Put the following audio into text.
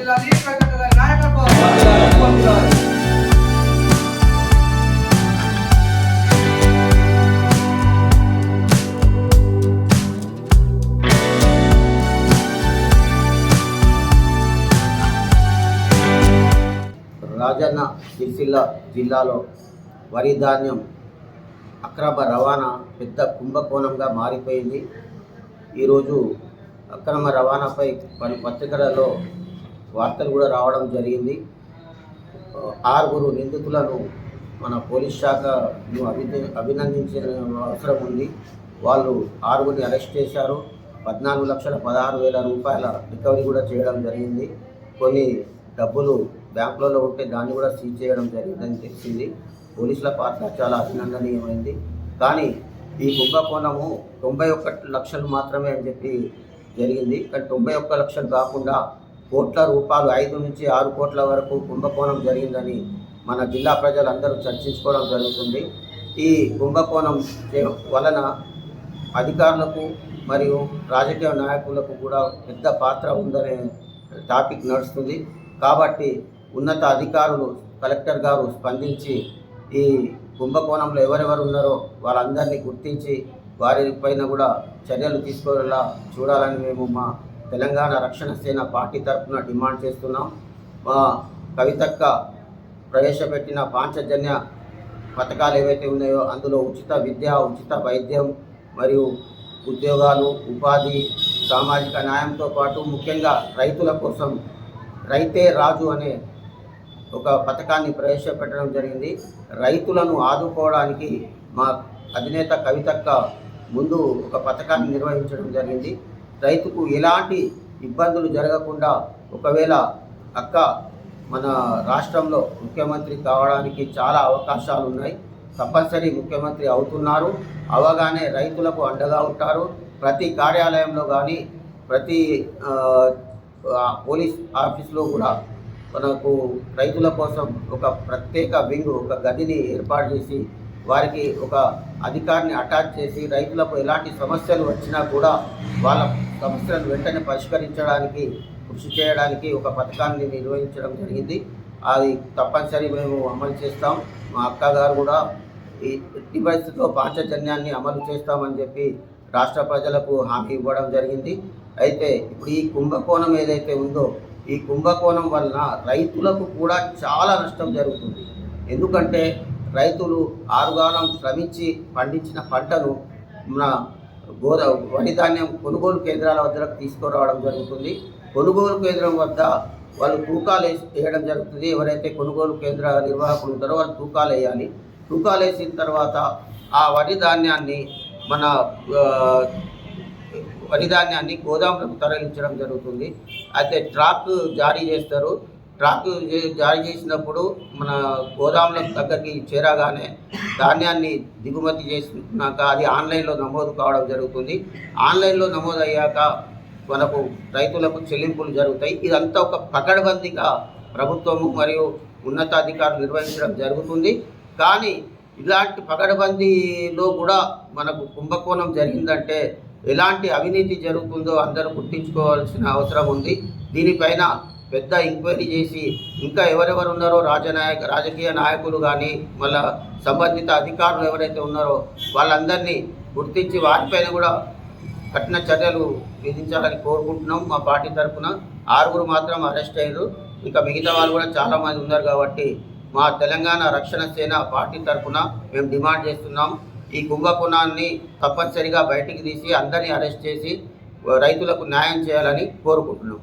రాజన్న సిరిసిల్ల జిల్లాలో వరి ధాన్యం అక్రమ రవాణా పెద్ద కుంభకోణంగా మారిపోయింది. ఈరోజు అక్రమ రవాణాపై పలు పత్రికలలో వార్తలు కూడా రావడం జరిగింది. 6 నిందితులను మన పోలీస్ శాఖను అభినందించిన అవసరం ఉంది. వాళ్ళు 6 అరెస్ట్ చేశారు. 14,16,000 రూపాయల రికవరీ కూడా చేయడం జరిగింది. కొన్ని డబ్బులు బ్యాంకులలో ఉంటే దాన్ని కూడా సీజ్ చేయడం జరిగిందని తెలిసింది. పోలీసుల పాత్ర చాలా అభినందనీయమైంది. కానీ ఈ కుంభకోణము 91 లక్షలు మాత్రమే అని చెప్పి జరిగింది. కానీ 91 లక్షలు కాకుండా కోట్ల రూపాయలు 5 నుంచి 6 కోట్ల వరకు కుంభకోణం జరిగిందని మన జిల్లా ప్రజలందరూ చర్చించుకోవడం జరుగుతుంది. ఈ కుంభకోణం వలన అధికారులకు మరియు రాజకీయ నాయకులకు కూడా పెద్ద పాత్ర ఉందనే టాపిక్ నడుస్తుంది. కాబట్టి ఉన్నత అధికారులు కలెక్టర్ గారు స్పందించి ఈ కుంభకోణంలో ఎవరెవరు ఉన్నారో వాళ్ళందరినీ గుర్తించి వారిపైన కూడా చర్యలు తీసుకోవాలా చూడాలని మేము మా తెలంగాణ రక్షణ సేన పార్టీ తరఫున డిమాండ్ చేస్తున్నాం. మా కవితక్క ప్రవేశపెట్టిన పాంచజన్య పథకాలు ఏవైతే ఉన్నాయో అందులో ఉచిత విద్య, ఉచిత వైద్యం మరియు ఉద్యోగాలు, ఉపాధి, సామాజిక న్యాయంతో పాటు ముఖ్యంగా రైతుల కోసం రైతే రాజు అనే ఒక పథకాన్ని ప్రవేశపెట్టడం జరిగింది. రైతులను ఆదుకోవడానికి మా అధినేత కవితక్క ముందు ఒక పథకాన్ని నిర్వహించడం జరిగింది. రైతుకు ఎలాంటి ఇబ్బందులు జరగకుండా ఒకవేళ అక్క మన రాష్ట్రంలో ముఖ్యమంత్రి కావడానికి చాలా అవకాశాలు ఉన్నాయి. తప్పనిసరి ముఖ్యమంత్రి అవుతున్నారు. అవగానే రైతులకు అండగా ఉంటారు. ప్రతి కార్యాలయంలో కానీ ప్రతి పోలీస్ ఆఫీసులో కూడా మనకు రైతుల కోసం ఒక ప్రత్యేక వింగ్, ఒక గదిని ఏర్పాటు చేసి వారికి ఒక అధికారిని అటాచ్ చేసి రైతులకు ఎలాంటి సమస్యలు వచ్చినా కూడా వాళ్ళ సమస్యలను వెంటనే పరిష్కరించడానికి కృషి చేయడానికి ఒక పథకాన్ని నిర్వహించడం జరిగింది. అది తప్పనిసరి మేము అమలు చేస్తాం. మా అక్కగారు కూడా ఈ ఎట్టి పరిస్థితుల్లో పాంచజన్యాన్ని అమలు చేస్తామని చెప్పి రాష్ట్ర ప్రజలకు హామీ ఇవ్వడం జరిగింది. అయితే ఇప్పుడు ఈ కుంభకోణం ఏదైతే ఉందో ఈ కుంభకోణం వలన రైతులకు కూడా చాలా నష్టం జరుగుతుంది. ఎందుకంటే రైతులు ఆరుగాలం శ్రమించి పండించిన పంటను మన వరి ధాన్యం కొనుగోలు కేంద్రాల వద్దకు తీసుకురావడం జరుగుతుంది. కొనుగోలు కేంద్రం వద్ద వాళ్ళు తూకాలు వేయడం జరుగుతుంది. ఎవరైతే కొనుగోలు కేంద్ర నిర్వాహకులు ఉంటారో వాళ్ళు తూకాలు వేయాలి. తూకాలు వేసిన తర్వాత ఆ వరి ధాన్యాన్ని గోదాములకు తరలించడం జరుగుతుంది. అయితే ట్రాక్ జారీ చేస్తారు. ట్రాక్ జారీ చేసినప్పుడు మన గోదాముల దగ్గరికి చేరగానే ధాన్యాన్ని దిగుమతి చేసుకున్నాక అది ఆన్లైన్లో నమోదు కావడం జరుగుతుంది. ఆన్లైన్లో నమోదు అయ్యాక మనకు రైతులకు చెల్లింపులు జరుగుతాయి. ఇదంతా ఒక పకడ్బందీగా ప్రభుత్వము మరియు ఉన్నతాధికారులు నిర్వహించడం జరుగుతుంది. కానీ ఇలాంటి పకడ్బందీలో కూడా మనకు కుంభకోణం జరిగిందంటే ఎలాంటి అవినీతి జరుగుతుందో అందరూ గుర్తించుకోవాల్సిన అవసరం ఉంది. దీనిపైన పెద్ద ఎంక్వైరీ చేసి ఇంకా ఎవరెవరు ఉన్నారో రాజకీయ నాయకులు కానీ మళ్ళా సంబంధిత అధికారులు ఎవరైతే ఉన్నారో వాళ్ళందరినీ గుర్తించి వారిపైన కూడా కఠిన చర్యలు విధించాలని కోరుకుంటున్నాం. మా పార్టీ తరఫున 6 మాత్రం అరెస్ట్ అయ్యారు. ఇంకా మిగతా వాళ్ళు కూడా చాలామంది ఉన్నారు. కాబట్టి మా తెలంగాణ రక్షణ సేన పార్టీ తరఫున మేము డిమాండ్ చేస్తున్నాం. ఈ కుంభకోణాన్ని తప్పనిసరిగా బయటికి తీసి అందరినీ అరెస్ట్ చేసి రైతులకు న్యాయం చేయాలని కోరుకుంటున్నాం.